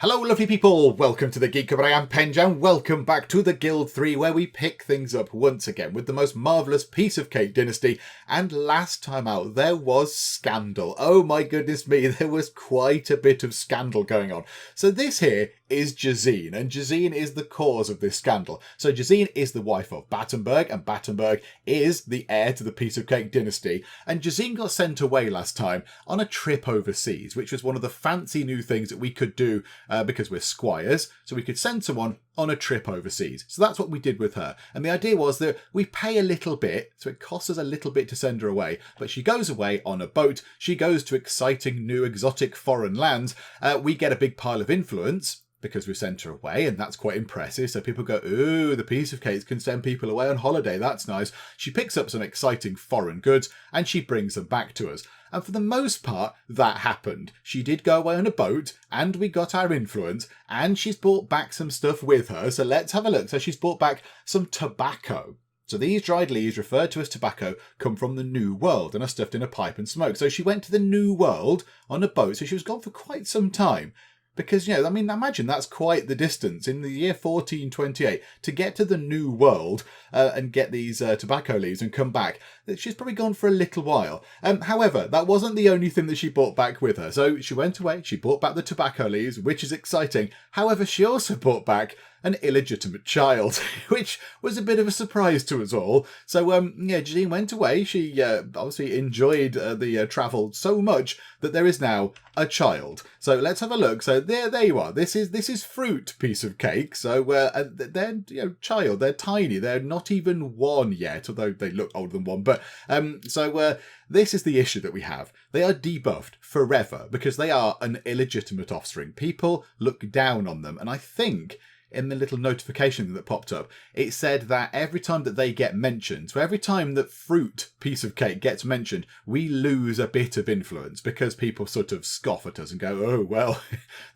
Hello lovely people, welcome to the Geek, but I am Penjan. Welcome back to the Guild 3 where we pick things up once again with the most marvellous piece of cake dynasty. And last time out there was scandal. Oh my goodness me, there was quite a bit of scandal going on. So this here is Jazine, and Jazine is the cause of this scandal. So Jazine is the wife of Battenberg, and Battenberg is the heir to the piece of cake dynasty. And Jazine got sent away last time on a trip overseas, which was one of the fancy new things that we could do because we're squires, so we could send someone on a trip overseas. So that's what we did with her. And the idea was that we pay a little bit, so it costs us a little bit to send her away, but she goes away on a boat, she goes to exciting new exotic foreign lands, we get a big pile of influence, because we've sent her away, and that's quite impressive. So people go, ooh, the piece of cake can send people away on holiday. That's nice. She picks up some exciting foreign goods, and she brings them back to us. And for the most part, that happened. She did go away on a boat, and we got our influence, and she's brought back some stuff with her. So let's have a look. So she's brought back some tobacco. So these dried leaves, referred to as tobacco, come from the New World and are stuffed in a pipe and smoke. So she went to the New World on a boat, so she was gone for quite some time. Because, you know, I mean, imagine that's quite the distance in the year 1428 to get to the New World and get these tobacco leaves and come back. She's probably gone for a little while. However, that wasn't the only thing that she brought back with her. So she went away, she brought back the tobacco leaves, which is exciting. However, she also brought back an illegitimate child, which was a bit of a surprise to us all. So, yeah, Jazine went away. She obviously enjoyed the travel so much that there is now a child. So let's have a look. So there you are. This is fruit piece of cake. So they're child. They're tiny. They're not even one yet, although they look older than one. But this is the issue that we have. They are debuffed forever because they are an illegitimate offspring. People look down on them, and I think in the little notification that popped up, it said that every time that they get mentioned, so every time that fruit piece of cake gets mentioned, we lose a bit of influence because people sort of scoff at us and go, oh, well,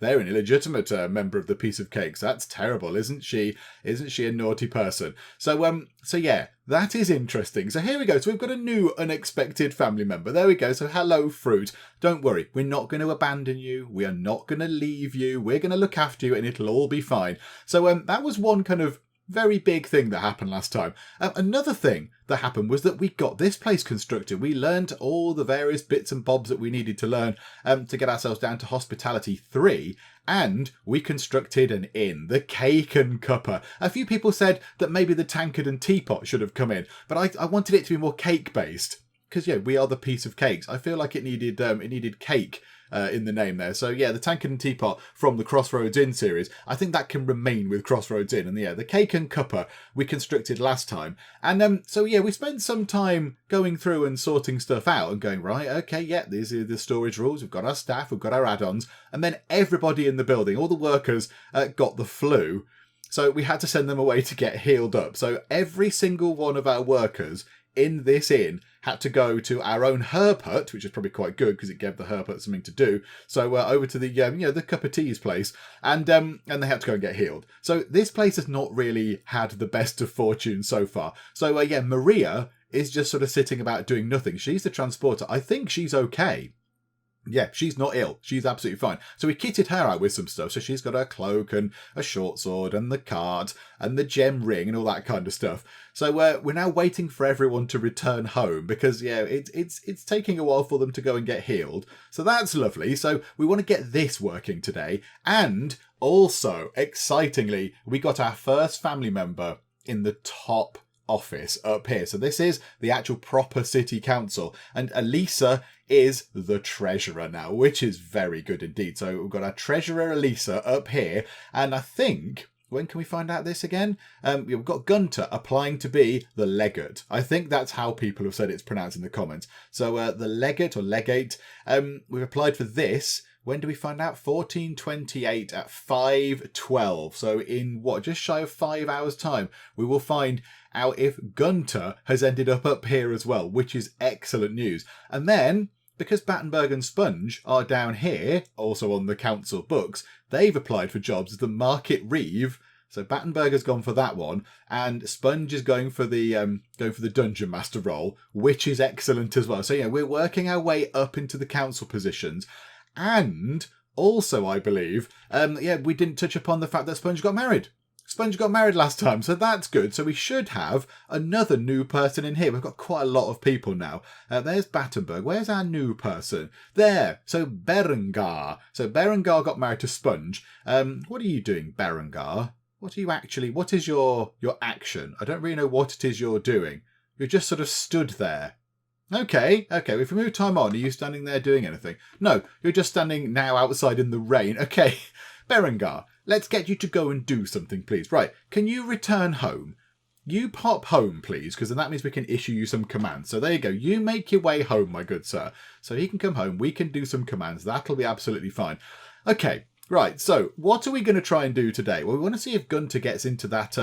they're an illegitimate member of the piece of cake. So that's terrible, isn't she? Isn't she a naughty person? So yeah, that is interesting. So here we go. So we've got a new unexpected family member. There we go. So hello, fruit. Don't worry. We're not going to abandon you. We are not going to leave you. We're going to look after you and it'll all be fine. So that was one kind of very big thing that happened last time. Another thing that happened was that we got this place constructed. We learned all the various bits and bobs that we needed to learn to get ourselves down to Hospitality 3. And we constructed an inn, the Cake and Cuppa. A few people said that maybe the tankard and teapot should have come in, but I wanted it to be more cake-based. Because, yeah, we are the piece of cakes. I feel like it needed cake in the name there. So, yeah, the tankard and teapot from the Crossroads Inn series, I think that can remain with Crossroads Inn. And, yeah, the Cake and Cuppa we constructed last time. And so, yeah, we spent some time going through and sorting stuff out and going, right, okay, yeah, these are the storage rules. We've got our staff, we've got our add-ons. And then everybody in the building, all the workers, got the flu. So we had to send them away to get healed up. So every single one of our workers in this inn had to go to our own herb hut, which is probably quite good because it gave the herb hut something to do. So over to the the cup of tea's place, and they had to go and get healed. So this place has not really had the best of fortune so far. So yeah, Maria is just sort of sitting about doing nothing. She's the transporter. I think she's okay. Yeah, she's not ill. She's absolutely fine. So we kitted her out with some stuff. So she's got her cloak and a short sword and the cart and the gem ring and all that kind of stuff. So we're now waiting for everyone to return home because, yeah, it's taking a while for them to go and get healed. So that's lovely. So we want to get this working today. And also, excitingly, we got our first family member in the top office up here. So this is the actual proper city council, and Alisa is the treasurer now, which is very good indeed. So we've got our treasurer Alisa up here, and I think, when can we find out this again? We've got Gunter applying to be the legate. I think that's how people have said it's pronounced in the comments. So the legate or legate, we've applied for this. When do we find out? 1428 at 5:12. So in just shy of 5 hours time, we will find out if Gunter has ended up here as well, which is excellent news. And then, because Battenberg and Sponge are down here, also on the council books, they've applied for jobs as the Market Reeve. So Battenberg has gone for that one, and Sponge is going for the Dungeon Master role, which is excellent as well. So yeah, we're working our way up into the council positions. And Also, I believe, we didn't touch upon the fact that Sponge got married. Sponge got married last time, so that's good. So we should have another new person in here. We've got quite a lot of people now. There's Battenberg. Where's our new person? There. So Berengar. So Berengar got married to Sponge. What are you doing, Berengar? What is your action? I don't really know what it is you're doing. You're just sort of stood there. Okay. If we move time on, are you standing there doing anything? No, you're just standing now outside in the rain. Okay, Berengar. Let's get you to go and do something, please. Right, can you return home? You pop home, please, because then that means we can issue you some commands. So there you go. You make your way home, my good sir. So he can come home. We can do some commands. That'll be absolutely fine. Okay, right. So what are we going to try and do today? Well, we want to see if Gunter gets into that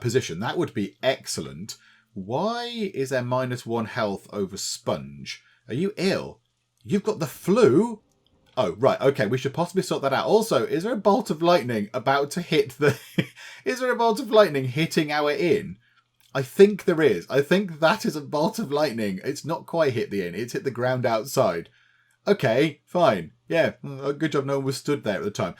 position. That would be excellent. Why is there -1 health over Sponge? Are you ill? You've got the flu? Oh, right. Okay, we should possibly sort that out. Also, is there a bolt of lightning about to hit the... Is there a bolt of lightning hitting our inn? I think there is. I think that is a bolt of lightning. It's not quite hit the inn. It's hit the ground outside. Okay, fine. Yeah, good job no one was stood there at the time.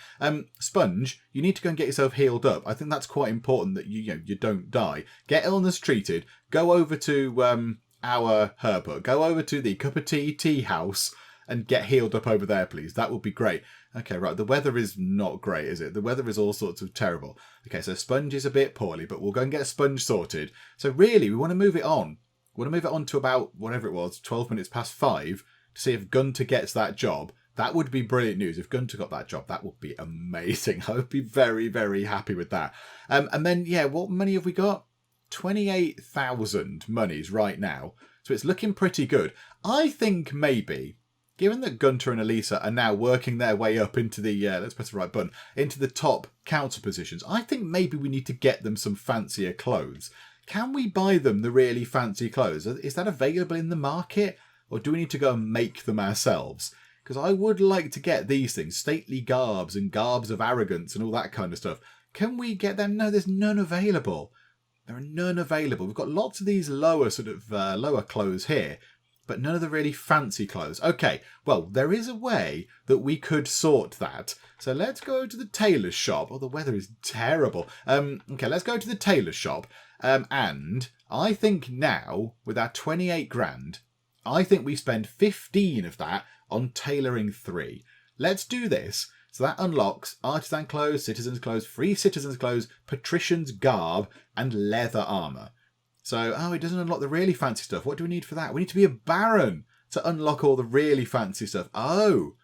Sponge, you need to go and get yourself healed up. I think that's quite important that you don't die. Get illness treated. Go over to our herb. Go over to the Cup of Tea house and get healed up over there, please. That would be great. Okay, right. The weather is not great, is it? The weather is all sorts of terrible. Okay, so Sponge is a bit poorly, but we'll go and get Sponge sorted. So really, we want to move it on. We want to move it on to about, whatever it was, 12 minutes past 5 to see if Gunter gets that job. That would be brilliant news. If Gunter got that job, that would be amazing. I would be very, very happy with that. And then, what money have we got? 28,000 monies right now. So it's looking pretty good. I think maybe... Given that Gunter and Alisa are now working their way up into the, let's press the right button, into the top council positions, I think maybe we need to get them some fancier clothes. Can we buy them the really fancy clothes? Is that available in the market? Or do we need to go and make them ourselves? Because I would like to get these things, stately garbs and garbs of arrogance and all that kind of stuff. Can we get them? No, there's none available. There are none available. We've got lots of these lower lower clothes here, but none of the really fancy clothes. Okay, well, there is a way that we could sort that. So let's go to the tailor's shop. Oh, the weather is terrible. Okay, let's go to the tailor's shop. And I think now, with our 28 grand, I think we spend 15 of that on tailoring 3. Let's do this. So that unlocks artisan clothes, citizens clothes, free citizens clothes, patrician's garb, and leather armour. So, it doesn't unlock the really fancy stuff. What do we need for that? We need to be a baron to unlock all the really fancy stuff. Oh,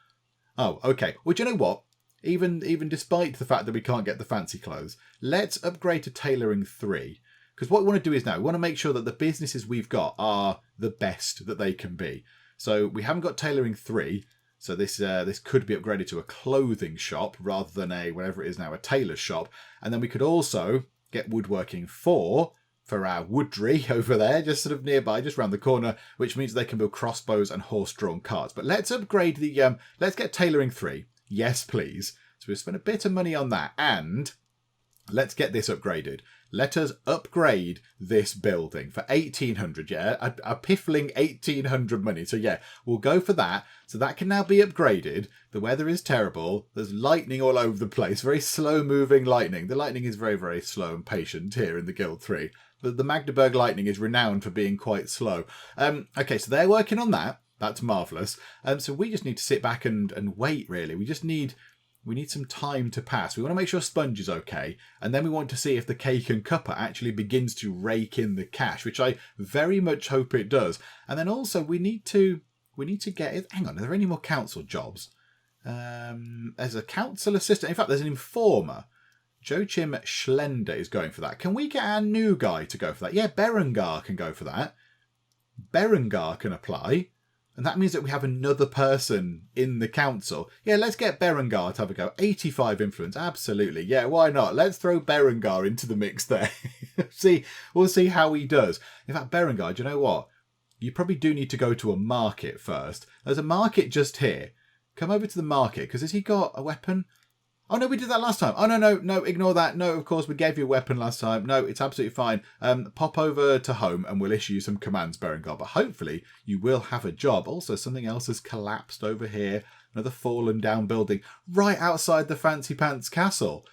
okay. Well, do you know what? Even despite the fact that we can't get the fancy clothes, let's upgrade to tailoring 3. Because what we want to do is now, we want to make sure that the businesses we've got are the best that they can be. So we haven't got tailoring 3. So this could be upgraded to a clothing shop rather than whatever it is now, a tailor's shop. And then we could also get woodworking 4 for our woodry over there, just sort of nearby, just round the corner, which means they can build crossbows and horse-drawn carts. But let's upgrade the, let's get tailoring 3. Yes, please. So we'll spend a bit of money on that. And let's get this upgraded. Let us upgrade this building for 1,800, yeah? A piffling 1,800 money. So yeah, we'll go for that. So that can now be upgraded. The weather is terrible. There's lightning all over the place. Very slow-moving lightning. The lightning is very, very slow and patient here in the Guild 3. The Magdeburg lightning is renowned for being quite slow. Okay, so they're working on that. That's marvellous. So we just need to sit back and wait, really. We need some time to pass. We want to make sure Sponge is okay. And then we want to see if the Cake and Cuppa actually begins to rake in the cash, which I very much hope it does. And then also we need to get... Hang on, are there any more council jobs? There's a council assistant. In fact, there's an informer. Joachim Schlender is going for that. Can we get our new guy to go for that? Yeah, Berengar can go for that. Berengar can apply. And that means that we have another person in the council. Yeah, let's get Berengar to have a go. 85 influence, absolutely. Yeah, why not? Let's throw Berengar into the mix there. We'll see how he does. In fact, Berengar, do you know what? You probably do need to go to a market first. There's a market just here. Come over to the market, because has he got a weapon? Oh, no, we did that last time. Oh, no, ignore that. No, of course, we gave you a weapon last time. No, it's absolutely fine. Pop over to home and we'll issue you some commands, Berengar. But hopefully you will have a job. Also, something else has collapsed over here. Another fallen down building right outside the Fancy Pants castle.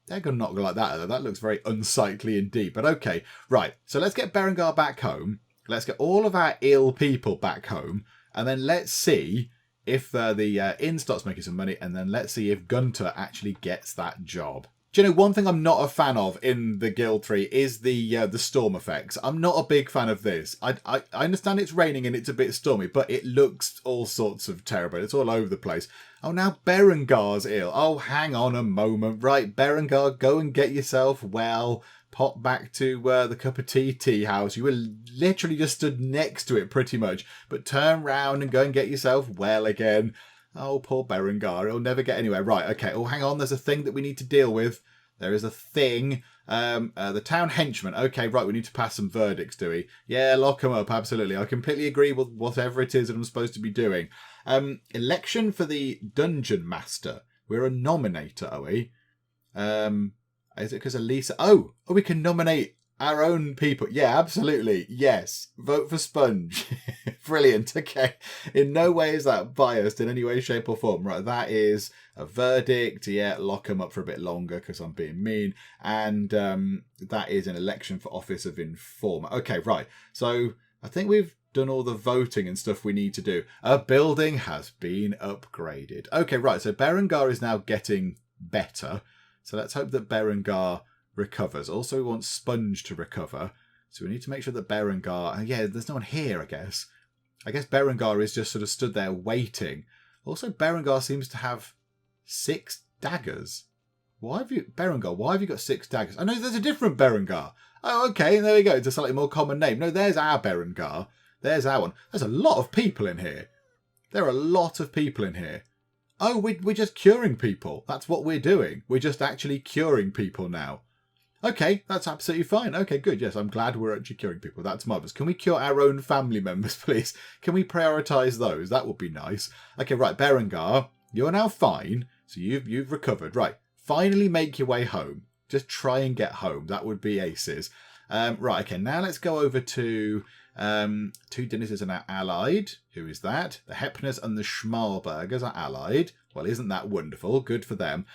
They're going to not go like that, though. That looks very unsightly indeed. But okay, right. So let's get Berengar back home. Let's get all of our ill people back home. And then let's see if the inn starts making some money. And then let's see if Gunter actually gets that job. Do you know, one thing I'm not a fan of in the Guild 3 is the storm effects. I'm not a big fan of this. I understand it's raining and it's a bit stormy, but it looks all sorts of terrible. It's all over the place. Oh, now Berengar's ill. Oh, hang on a moment. Right, Berengar, go and get yourself well. Pop back to the cup of tea house. You were literally just stood next to it pretty much. But turn round and go and get yourself well again. Oh, poor Berengar. He'll never get anywhere. Right, okay. Oh, hang on. There's a thing that we need to deal with. There is a thing. The town henchmen. Okay, right. We need to pass some verdicts, do we? Yeah, lock them up. Absolutely. I completely agree with whatever it is that I'm supposed to be doing. Election for the dungeon master. We're a nominator, are we? Is it because Alisa? Oh, we can nominate our own people. Yeah, absolutely. Yes. Vote for Sponge. Brilliant. Okay. In no way is that biased in any way, shape or form. Right. That is a verdict. Yeah. Lock them up for a bit longer because I'm being mean. And that is an election for office of informer. Okay. Right. So I think we've done all the voting and stuff we need to do. A building has been upgraded. Okay. Right. So Berengar is now getting better. So let's hope that Berengar recovers. Also, we want Sponge to recover. So we need to make sure that Berengar... Yeah, there's no one here, I guess. I guess Berengar is just sort of stood there waiting. Also, Berengar seems to have 6 daggers. Berengar, why have you got 6 daggers? Oh, no, there's a different Berengar. Oh, okay, there we go. It's a slightly more common name. No, there's our Berengar. There's our one. There's a lot of people in here. There are a lot of people in here. Oh, we're just curing people. That's what we're doing. We're just actually curing people now. Okay, that's absolutely fine. Okay, good. Yes, I'm glad we're actually curing people. That's marvellous. Can we cure our own family members, please? Can we prioritise those? That would be nice. Okay, right, Berengar, you're now fine. So you've recovered. Right, finally make your way home. Just try and get home. That would be aces. Right, okay, now let's go over to... 2 Dennis's are now allied. Who is that? The Hepners and the Schmalbergers are allied. Well, isn't that wonderful? Good for them.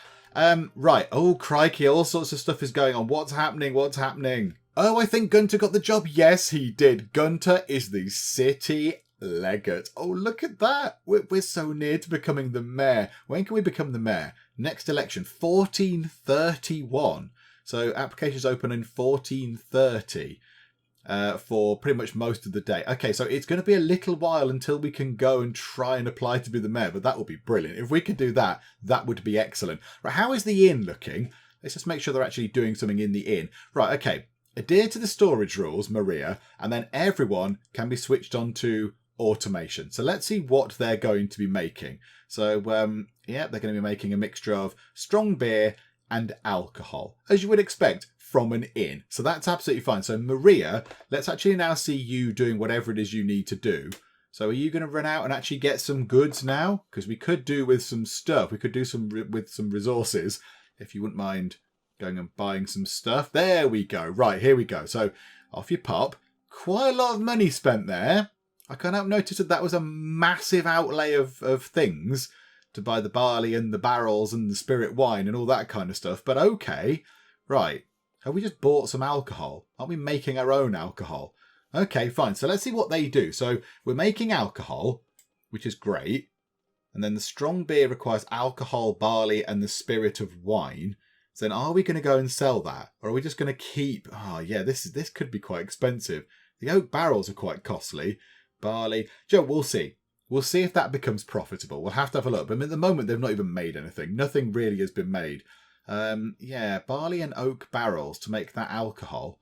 Right. Oh, crikey. All sorts of stuff is going on. What's happening? What's happening? Oh, I think Gunter got the job. Yes, he did. Gunter is the city legate. Oh, look at that. We're so near to becoming the mayor. When can we become the mayor? Next election, 1431. So applications open in 1430. For pretty much most of the day. Okay, so it's going to be a little while until we can go and try and apply to be the mayor, but that would be brilliant. If we could do that, that would be excellent. Right, how is the inn looking? Let's just make sure they're actually doing something in the inn. Right, okay. Adhere to the storage rules, Maria, and then everyone can be switched on to automation. So let's see what they're going to be making. So, yeah, they're going to be making a mixture of strong beer and alcohol, as you would expect from an inn. So that's absolutely fine. So Maria, let's actually now see you doing whatever it is you need to do. So are you going to run out and actually get some goods now? Because we could do with some stuff. We could do with some resources, if you wouldn't mind going and buying some stuff. There we go. Right, here we go. So off you pop. Quite a lot of money spent there. I can't help notice that was a massive outlay of things to buy the barley and the barrels and the spirit wine and all that kind of stuff. But okay, right. Have we just bought some alcohol? Aren't we making our own alcohol? Okay, fine. So let's see what they do. So we're making alcohol, which is great. And then the strong beer requires alcohol, barley, and the spirit of wine. So then are we going to go and sell that? Or are we just going to keep... Oh, yeah, this could be quite expensive. The oak barrels are quite costly. Barley... Joe, we'll see. We'll see if that becomes profitable. We'll have to have a look. But at the moment, they've not even made anything. Nothing really has been made. Yeah, barley and oak barrels to make that alcohol.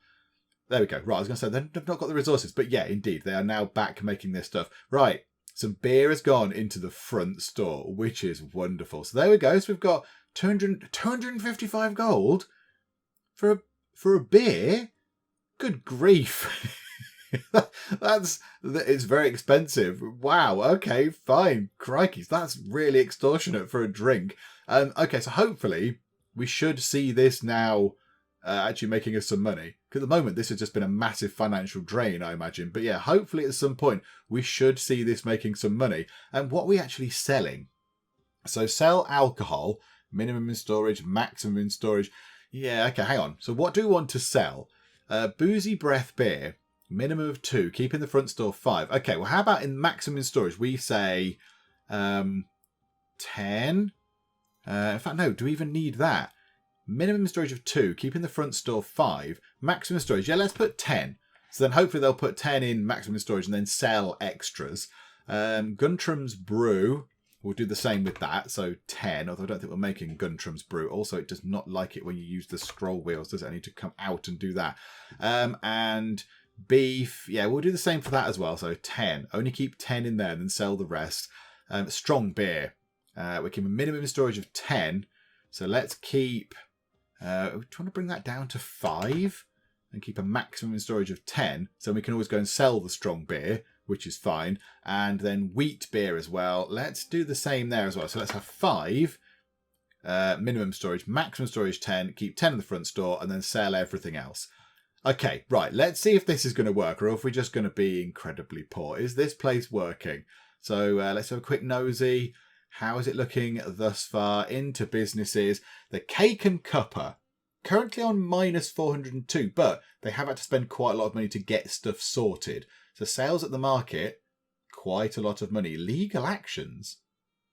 There we go. Right, I was going to say they've not got the resources. But yeah, indeed, they are now back making this stuff. Right, some beer has gone into the front store, which is wonderful. So there we go. So we've got 255 gold for a beer. Good grief. It's very expensive. Wow. Okay, fine. Crikey, that's really extortionate for a drink. Okay, so hopefully we should see this now actually making us some money. Because at the moment, this has just been a massive financial drain, I imagine. But yeah, hopefully at some point we should see this making some money. And what are we actually selling? So sell alcohol, minimum in storage, maximum in storage. Yeah, okay, hang on. So what do we want to sell? Boozy breath beer, minimum of 2, keep in the front store 5. Okay, well, how about in maximum in storage? We say 10. In fact, no, do we even need that? Minimum storage of 2, keep in the front store 5. Maximum storage, yeah, let's put 10. So then hopefully they'll put 10 in maximum storage and then sell extras. Guntrum's brew, we'll do the same with that. So 10, although I don't think we're making Guntrum's brew. Also, it does not like it when you use the scroll wheels, does it? I need to come out and do that. And beef, yeah, we'll do the same for that as well. So 10, only keep 10 in there and then sell the rest. Strong beer, we keep a minimum storage of 10. So let's keep... we want to bring that down to 5 and keep a maximum storage of 10. So we can always go and sell the strong beer, which is fine. And then wheat beer as well. Let's do the same there as well. So let's have 5 minimum storage, maximum storage 10, keep 10 in the front store, and then sell everything else. Okay, right. Let's see if this is going to work or if we're just going to be incredibly poor. Is this place working? So let's have a quick nosy. How is it looking thus far into businesses? The Cake and Cuppa, currently on minus 402, but they have had to spend quite a lot of money to get stuff sorted. So sales at the market, quite a lot of money. Legal actions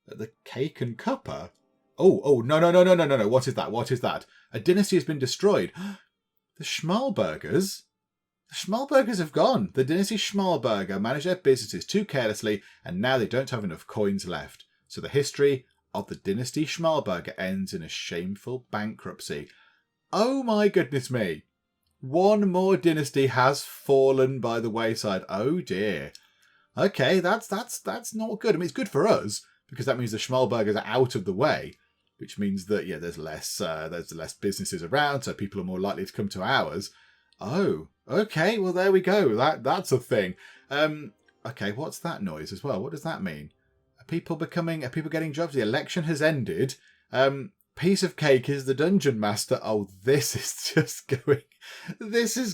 at the Cake and Cuppa. Oh, no. What is that? What is that? A dynasty has been destroyed. The Schmalburgers? The Schmalburgers have gone. The dynasty Schmalburger managed their businesses too carelessly, and now they don't have enough coins left. So the history of the dynasty Schmalburger ends in a shameful bankruptcy. Oh my goodness me. One more dynasty has fallen by the wayside. Oh dear. Okay, that's not good. I mean, it's good for us because that means the Schmalburgers are out of the way, which means that there's less businesses around, so people are more likely to come to ours. Oh, okay. Well, there we go. That's a thing. Okay, what's that noise as well? What does that mean? Are people getting jobs? The election has ended. Piece of Cake is the dungeon master. Oh, this is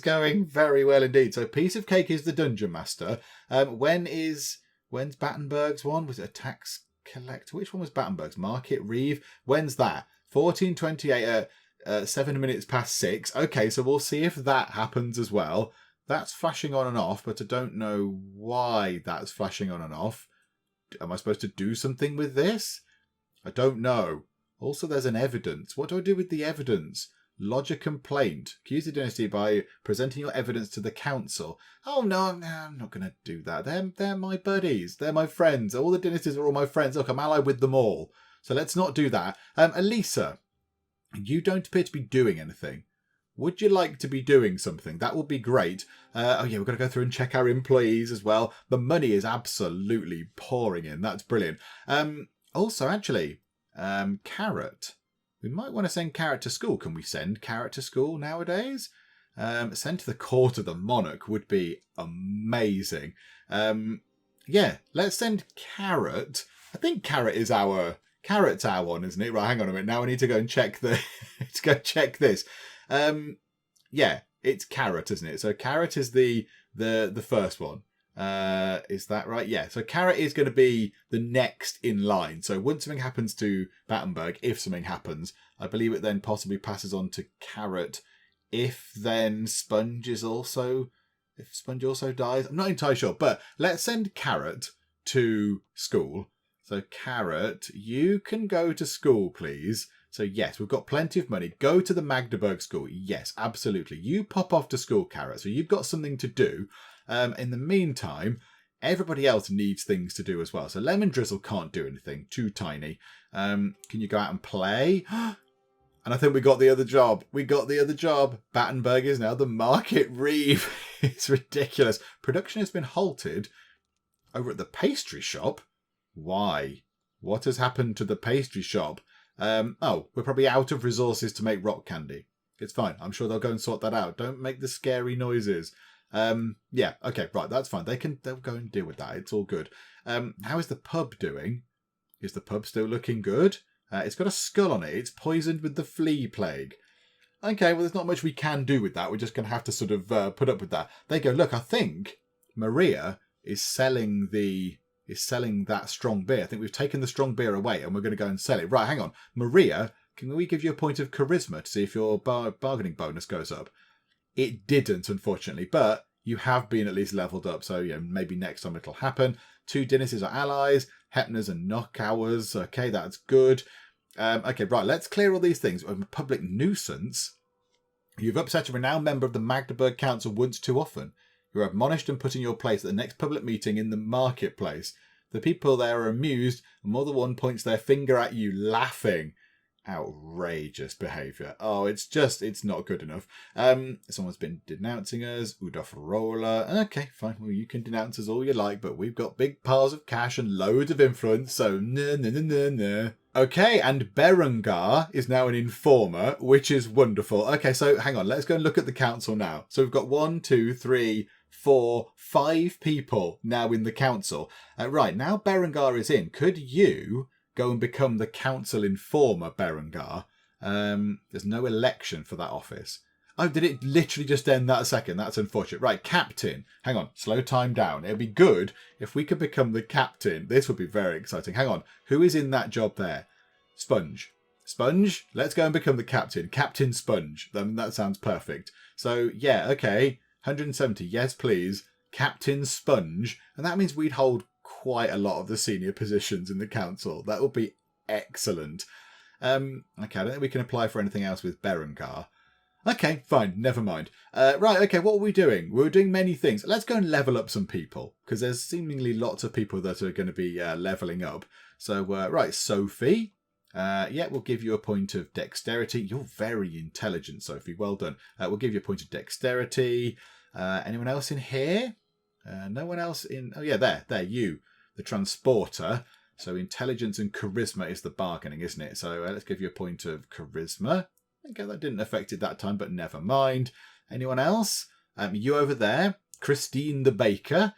going very well indeed. So Piece of Cake is the dungeon master. When's Battenberg's one? Was it a tax collector? Which one was Battenberg's? Market Reeve? When's that? 1428, 7 minutes past 6. Okay, so we'll see if that happens as well. That's flashing on and off, but I don't know why that's flashing on and off. Am I supposed to do something with this? I don't know. Also, there's an evidence. What do I do with the evidence? Lodge a complaint. Accuse the dynasty by presenting your evidence to the council. Oh, no, I'm not going to do that. They're my buddies. They're my friends. All the dynasties are all my friends. Look, I'm allied with them all. So let's not do that. Alisa, you don't appear to be doing anything. Would you like to be doing something? That would be great. We've got to go through and check our employees as well. The money is absolutely pouring in. That's brilliant. Also, actually... Carrot. We might want to send Carrot to school. Can we send Carrot to school nowadays? Send to the court of the monarch would be amazing. Let's send Carrot. I think Carrot's our one, isn't it? Right, hang on a minute. Now I need to go and check check this. It's Carrot, isn't it? So Carrot is the first one. Is that right? Yeah. So Carrot is going to be the next in line. So once something happens to Battenberg, if something happens, I believe it then possibly passes on to Carrot. If Sponge also dies, I'm not entirely sure. But let's send Carrot to school. So Carrot, you can go to school, please. So yes, we've got plenty of money. Go to the Magdeburg school. Yes, absolutely. You pop off to school, Carrot. So you've got something to do. In the meantime, everybody else needs things to do as well. So Lemon Drizzle can't do anything. Too tiny. Can you go out and play? And I think we got the other job. Battenberg is now the Market Reeve. It's ridiculous. Production has been halted over at the pastry shop. Why? What has happened to the pastry shop? We're probably out of resources to make rock candy. It's fine. I'm sure they'll go and sort that out. Don't make the scary noises. Okay, right, that's fine. They'll go and deal with that. It's all good. How is the pub doing? Is the pub still looking good? It's got a skull on it. It's poisoned with the flea plague. Okay, well, there's not much we can do with that. We're just going to have to sort of put up with that. They go, look, I think Maria is selling the is selling that strong beer. I think we've taken the strong beer away and we're going to go and sell it. Right, hang on. Maria, can we give you a point of charisma to see if your bargaining bonus goes up? It didn't, unfortunately, but you have been at least leveled up, so maybe next time it'll happen. 2 Dinuses are allies, Hepners and Knockhours. Okay, that's good. Okay, right, let's clear all these things. Public nuisance. You've upset a renowned member of the Magdeburg Council once too often. You're admonished and put in your place at the next public meeting in the marketplace. The people there are amused, and more than one points their finger at you, laughing. Outrageous behaviour. Oh, it's not good enough. Someone's been denouncing us. Udolf Roller. Okay, fine. Well, you can denounce us all you like, but we've got big piles of cash and loads of influence, so no. Okay, and Berengar is now an informer, which is wonderful. Okay, so hang on. Let's go and look at the council now. So we've got 1, 2, 3, 4, 5 people now in the council. Right, now Berengar is in. Could you go and become the council informer, Berengar? There's no election for that office. Oh, did it literally just end that second? That's unfortunate. Right, captain. Hang on, slow time down. It'd be good if we could become the captain. This would be very exciting. Hang on, who is in that job there? Sponge. Sponge, let's go and become the captain. Captain Sponge. That sounds perfect. So, yeah, okay. 170, yes, please. Captain Sponge. And that means we'd hold quite a lot of the senior positions in the council. That would be excellent. Okay, I don't think we can apply for anything else with Berengar. Okay, fine, never mind. Right, okay, what are we doing? We're doing many things. Let's go and level up some people, because there's seemingly lots of people that are going to be leveling up. So, right, Sophie. Yeah, we'll give you a point of dexterity. You're very intelligent, Sophie. Well done. We'll give you a point of dexterity. Anyone else in here? No one else in... Oh, yeah, there, you. The transporter. So intelligence and charisma is the bargaining, isn't it? So let's give you a point of charisma. Okay, that didn't affect it that time, but never mind. Anyone else? You over there, Christine the baker.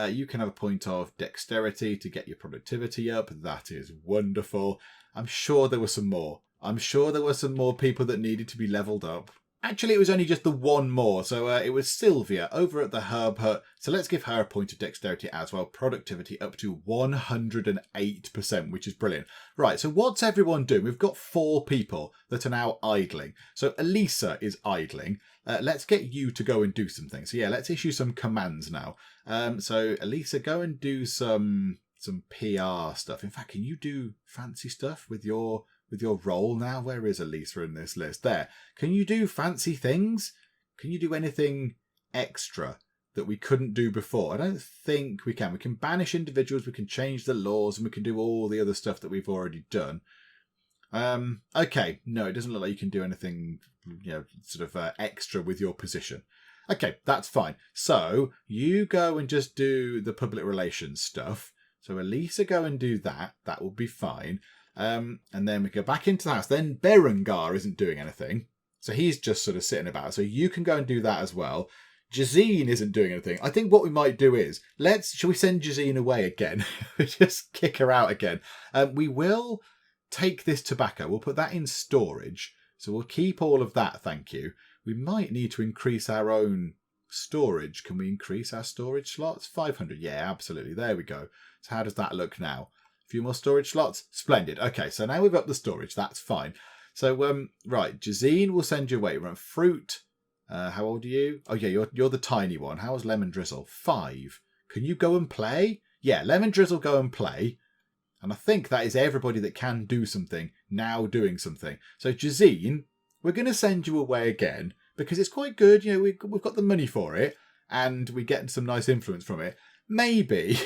You can have a point of dexterity to get your productivity up. That is wonderful. I'm sure there were some more. I'm sure there were some more people that needed to be leveled up. Actually, it was only just the one more. So it was Sylvia over at the Herb Hut. So let's give her a point of dexterity as well. Productivity up to 108%, which is brilliant. Right, so what's everyone doing? We've got 4 people that are now idling. So Alisa is idling. Let's get you to go and do some things. So yeah, let's issue some commands now. So Alisa, go and do some PR stuff. In fact, can you do fancy stuff with your role now? Where is Alisa in this list? There. Can you do fancy things? Can you do anything extra that we couldn't do before? I don't think we can. We can banish individuals, we can change the laws, and we can do all the other stuff that we've already done. Okay. No, it doesn't look like you can do anything, sort of extra with your position. Okay, that's fine. So you go and just do the public relations stuff. So Alisa, go and do that. That will be fine. And then we go back into the house. Then Berengar isn't doing anything. So he's just sort of sitting about. So you can go and do that as well. Jazine isn't doing anything. I think what we might do is, shall we send Jazine away again? Just kick her out again. We will take this tobacco. We'll put that in storage. So we'll keep all of that, thank you. We might need to increase our own storage. Can we increase our storage slots? 500. Yeah, absolutely. There we go. So how does that look now? A few more storage slots? Splendid. Okay, so now we've upped the storage. That's fine. So, right, Jazine will send you away. We're on fruit. How old are you? Oh, yeah, you're the tiny one. How's Lemon Drizzle? 5. Can you go and play? Yeah, Lemon Drizzle, go and play. And I think that is everybody that can do something now doing something. So, Jazine, we're going to send you away again because it's quite good. We've got the money for it and we get some nice influence from it. Maybe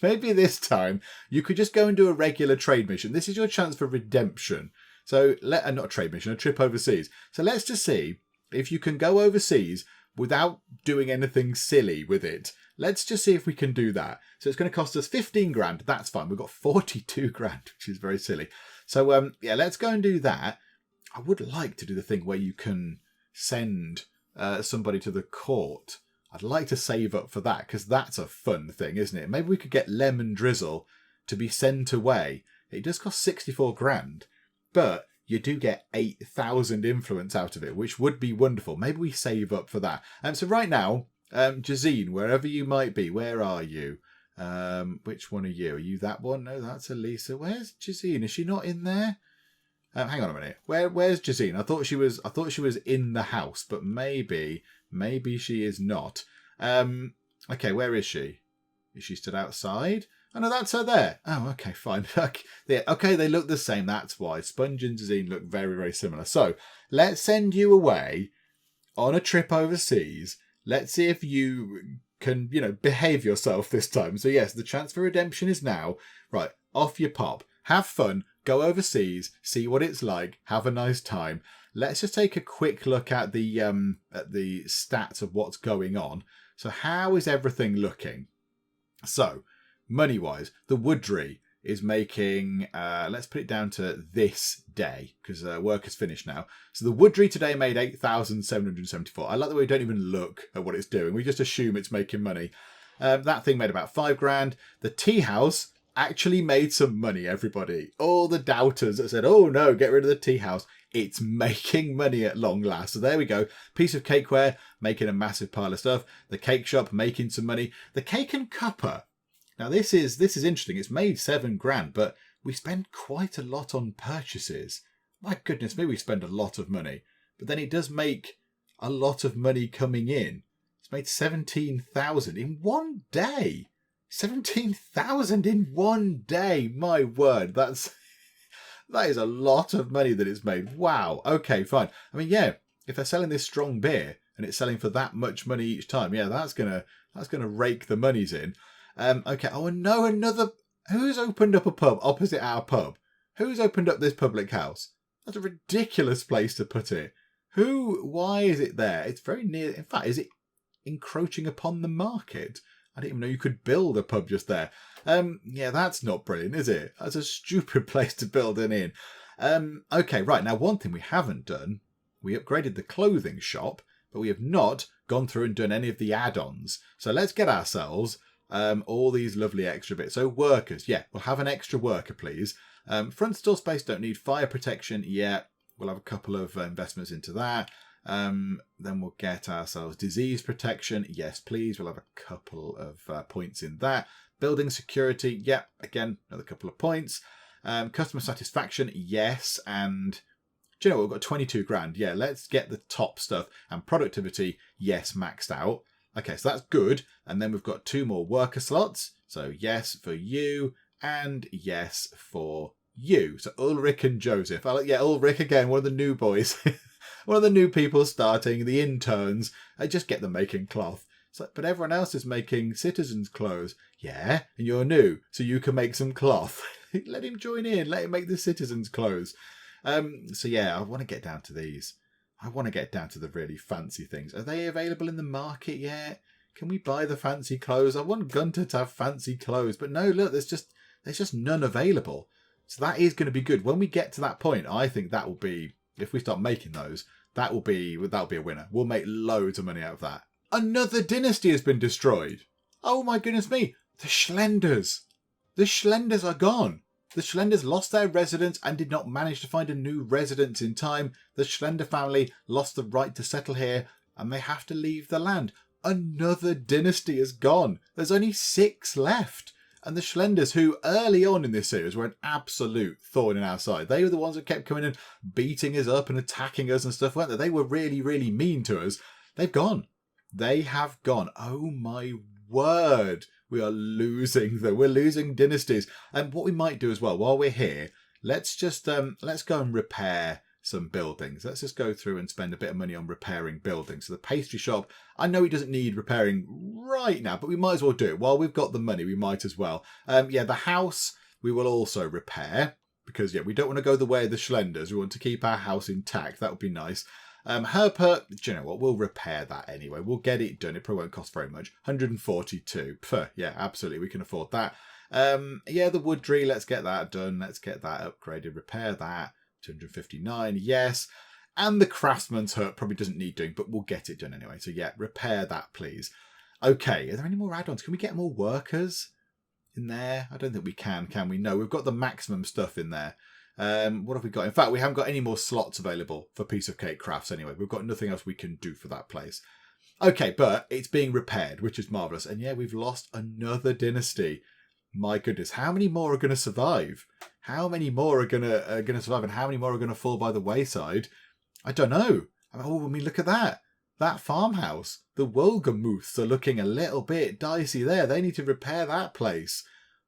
this time you could just go and do a regular trade mission. This is your chance for redemption. So, not a trade mission, a trip overseas. So let's just see if you can go overseas without doing anything silly with it. Let's just see if we can do that. So it's going to cost us 15 grand. That's fine. We've got 42 grand, which is very silly. So, yeah, let's go and do that. I would like to do the thing where you can send somebody to the court. I'd like to save up for that because that's a fun thing, isn't it? Maybe we could get Lemon Drizzle to be sent away. It does cost 64 grand, but you do get 8,000 influence out of it, which would be wonderful. Maybe we save up for that. So right now, Jazine, wherever you might be, where are you? Which one are you? Are you that one? No, that's Alisa. Where's Jazine? Is she not in there? Hang on a minute. Where's Jazine? I thought she was in the house, but maybe she is not. Okay, where is she? Is she stood outside? Oh no, that's her there. Oh, okay, fine. Okay, they look the same. That's why Sponge and Jazine look very, very similar. So let's send you away on a trip overseas. Let's see if you can, behave yourself this time. So yes, the chance for redemption is now. Right, off you pop. Have fun. Go overseas. See what it's like. Have a nice time. Let's just take a quick look at the stats of what's going on. So how is everything looking? So money-wise, the Woodry is making, let's put it down to this day, because work is finished now. So the Woodry today made 8,774. I like the way we don't even look at what it's doing. We just assume it's making money. That thing made about 5 grand. The tea house actually made some money, everybody. All the doubters that said, oh no, get rid of the tea house. It's making money at long last. So there we go. Piece of cakeware, making a massive pile of stuff. The cake shop, making some money. The Cake and Cuppa. Now this is interesting. It's made 7 grand, but we spend quite a lot on purchases. My goodness me, we spend a lot of money. But then it does make a lot of money coming in. It's made 17,000 in one day. 17,000 in one day. My word, that is a lot of money that it's made. Wow. Okay, fine. I mean, yeah, if they're selling this strong beer and it's selling for that much money each time, yeah, that's gonna rake the monies in. Okay. Oh no, another. Who's opened up a pub opposite our pub? Who's opened up this public house? That's a ridiculous place to put it. Why is it there? It's very near. In fact, is it encroaching upon the market? I didn't even know you could build a pub just there. Yeah, that's not brilliant, is it? That's a stupid place to build an inn. Okay, right. Now, one thing we haven't done, we upgraded the clothing shop, but we have not gone through and done any of the add-ons. So let's get ourselves all these lovely extra bits. So workers, yeah, we'll have an extra worker, please. Front store space, don't need fire protection yet. We'll have a couple of investments into that. Then we'll get ourselves disease protection. Yes, please. We'll have a couple of points in that. Building security. Yeah, again, another couple of points. Customer satisfaction. Yes. And do you know what? We've got 22 grand. Yeah, let's get the top stuff. And productivity. Yes, maxed out. Okay, so that's good. And then we've got 2 more worker slots. So yes for you and yes for you. So Ulrich and Joseph. Yeah, Ulrich again, one of the new boys. One of the new people starting, the interns. I just get them making cloth. But everyone else is making citizens' clothes. Yeah, and you're new, so you can make some cloth. Let him join in. Let him make the citizens' clothes. So yeah, I want to get down to these. I want to get down to the really fancy things. Are they available in the market yet? Can we buy the fancy clothes? I want Gunter to have fancy clothes. But no, look, there's just none available. So that is going to be good. When we get to that point, I think that will be... If we start making those, that'll be a winner. We'll make loads of money out of that. Another dynasty has been destroyed. Oh my goodness me. The Schlenders. The Schlenders are gone. The Schlenders lost their residence and did not manage to find a new residence in time. The Schlender family lost the right to settle here and they have to leave the land. Another dynasty is gone. There's only 6 left. And the Schlenders, who early on in this series were an absolute thorn in our side. They were the ones that kept coming and beating us up and attacking us and stuff, weren't they? They were really, really mean to us. They've gone. They have gone. Oh my word. We are losing them. We're losing dynasties. And what we might do as well, while we're here, let's just let's go and repair some buildings. Let's just go through and spend a bit of money on repairing buildings. So the pastry shop, I know it doesn't need repairing right now, but we might as well do it. While we've got the money, we might as well. Yeah, the house we will also repair because, yeah, we don't want to go the way of the Schlenders. We want to keep our house intact. That would be nice. Herper, do you know what? We'll repair that anyway. We'll get it done. It probably won't cost very much. 142. Pff, yeah, absolutely. We can afford that. Yeah, the Woodry, let's get that done. Let's get that upgraded. Repair that. 259, yes. And the Craftsman's hut probably doesn't need doing, but we'll get it done anyway. So yeah, repair that, please. Okay, are there any more add-ons? Can we get more workers in there? I don't think we can we? No, we've got the maximum stuff in there. What have we got? In fact, we haven't got any more slots available for Piece of Cake Crafts anyway. We've got nothing else we can do for that place. Okay, but it's being repaired, which is marvellous. And yeah, we've lost another dynasty. My goodness, how many more are going to survive? How many more are going to survive, and how many more are going to fall by the wayside? I don't know. Oh, I mean, look at that. That farmhouse. The Wolgamuths are looking a little bit dicey there. They need to repair that place.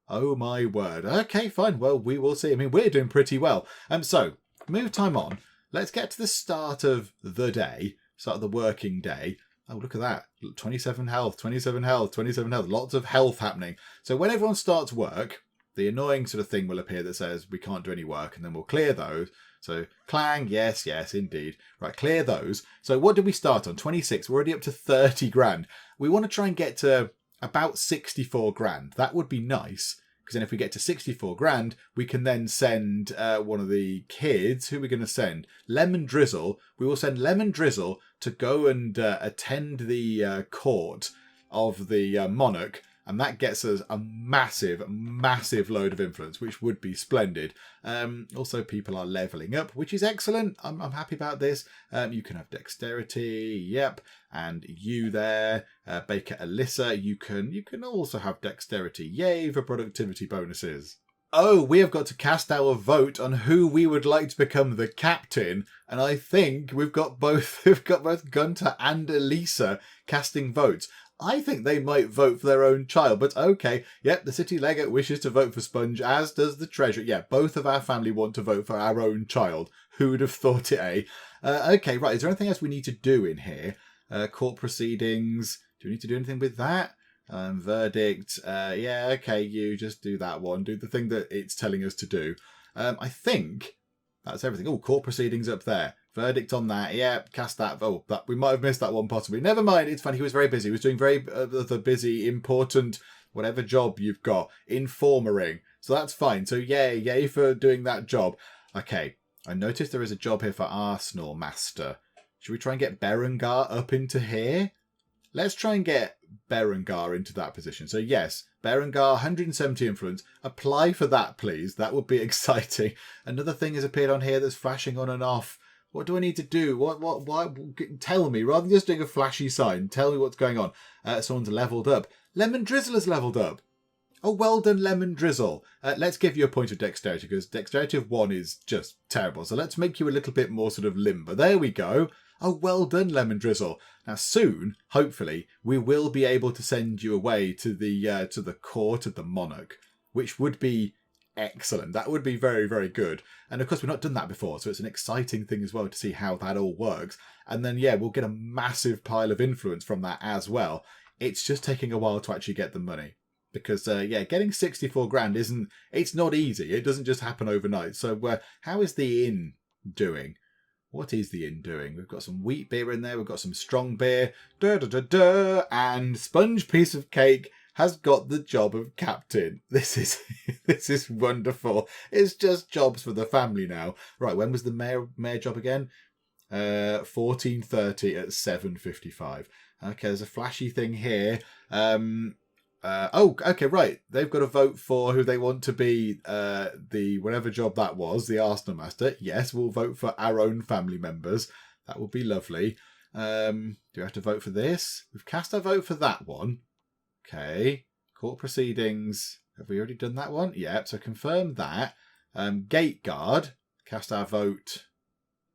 Oh, my word. Okay, fine. Well, we will see. I mean, we're doing pretty well. So, move time on. Let's get to the start of the day, start of the working day. Oh, look at that. 27 health, 27 health, 27 health. Lots of health happening. So when everyone starts work, the annoying sort of thing will appear that says we can't do any work, and then we'll clear those. So clang, yes, yes, indeed. Right, clear those. So what did we start on? 26. We're already up to 30 grand. We want to try and get to about 64 grand. That would be nice. Because then if we get to 64 grand, we can then send one of the kids. Who are we going to send? Lemon Drizzle. We will send Lemon Drizzle to go and attend the court of the monarch. And that gets us a massive, massive load of influence, which would be splendid. Also, people are levelling up, which is excellent. I'm happy about this. You can have dexterity, yep. And you there, Baker Alisa, you can also have dexterity. Yay for productivity bonuses. Oh, we have got to cast our vote on who we would like to become the captain. And I think we've got both Gunter and Alisa casting votes. I think they might vote for their own child, but okay. Yep, the city legate wishes to vote for Sponge, as does the treasurer. Yeah, both of our family want to vote for our own child. Who would have thought it, eh? Okay, right. Is there anything else we need to do in here? Court proceedings. Do we need to do anything with that? Verdict. Yeah, okay, you just do that one. Do the thing that it's telling us to do. I think that's everything. Oh, court proceedings up there. Verdict on that. Yeah, cast that. Oh, we might have missed that one possibly. Never mind. It's fine. He was very busy. He was doing very the busy, important, whatever job you've got, informering. So that's fine. So yay for doing that job. Okay. I noticed there is a job here for Arsenal Master. Should we try and get Berengar up into here? Let's try and get Berengar into that position. So yes, Berengar, 170 influence. Apply for that, please. That would be exciting. Another thing has appeared on here that's flashing on and off. What do I need to do? Why? Tell me, rather than just doing a flashy sign. Tell me what's going on. Someone's leveled up. Lemon Drizzle has leveled up. Oh, well done, Lemon Drizzle. Let's give you a point of dexterity, because dexterity of 1 is just terrible. So let's make you a little bit more sort of limber. There we go. Oh, well done, Lemon Drizzle. Now, soon, hopefully, we will be able to send you away to the court of the monarch, which would be excellent. That would be very, very good. And of course, we've not done that before, so it's an exciting thing as well to see how that all works. And then, yeah, we'll get a massive pile of influence from that as well. It's just taking a while to actually get the money. Because, getting 64 grand it's not easy. It doesn't just happen overnight. So how is the inn doing? What is the inn doing? We've got some wheat beer in there. We've got some strong beer. And Sponge Piece of Cake has got the job of captain. This is wonderful. It's just jobs for the family now. Right, when was the mayor job again? 14:30 at 7:55. Okay, there's a flashy thing here. Okay, right. They've got to vote for who they want to be the whatever job that was, the Arsenal Master. Yes, we'll vote for our own family members. That would be lovely. Do we have to vote for this? We've cast our vote for that one. Okay. Court proceedings. Have we already done that one? Yep, so confirm that. Gate guard. Cast our vote.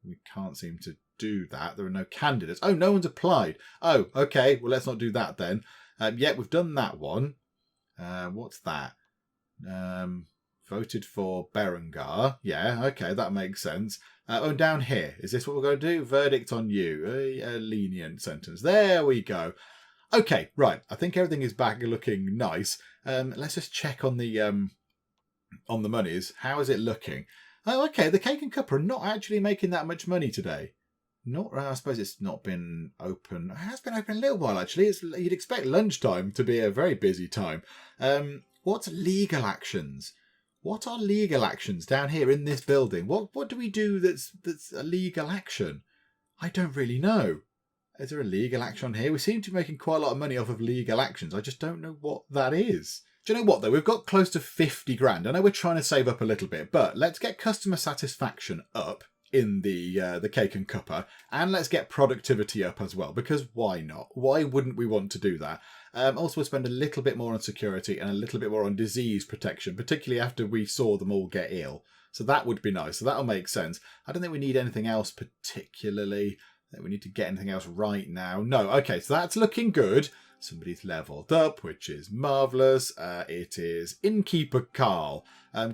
We can't seem to do that. There are no candidates. Oh, no one's applied. Oh, okay. Well, let's not do that then. We've done that one. What's that? Voted for Berengar. Yeah, okay, that makes sense. Down here. Is this what we're going to do? Verdict on you. A lenient sentence. There we go. Okay, right. I think everything is back looking nice. Let's just check on the monies. How is it looking? Oh, okay. The Cake and Cuppa are not actually making that much money today. I suppose it's not been open. It has been open a little while, actually. You'd expect lunchtime to be a very busy time. What's legal actions? What are legal actions down here in this building? What do we do that's a legal action? I don't really know. Is there a legal action on here? We seem to be making quite a lot of money off of legal actions. I just don't know what that is. Do you know what, though? We've got close to 50 grand. I know we're trying to save up a little bit, but let's get customer satisfaction up. in the Cake and Cuppa, and let's get productivity up as well, because why not? Why wouldn't we want to do that? Also, we'll spend a little bit more on security and a little bit more on disease protection, particularly after we saw them all get ill. So that would be nice. So that'll make sense. I don't think we need anything else particularly. I think we need to get anything else right now. No, okay, so that's looking good. Somebody's leveled up, which is marvellous. It is Innkeeper Carl.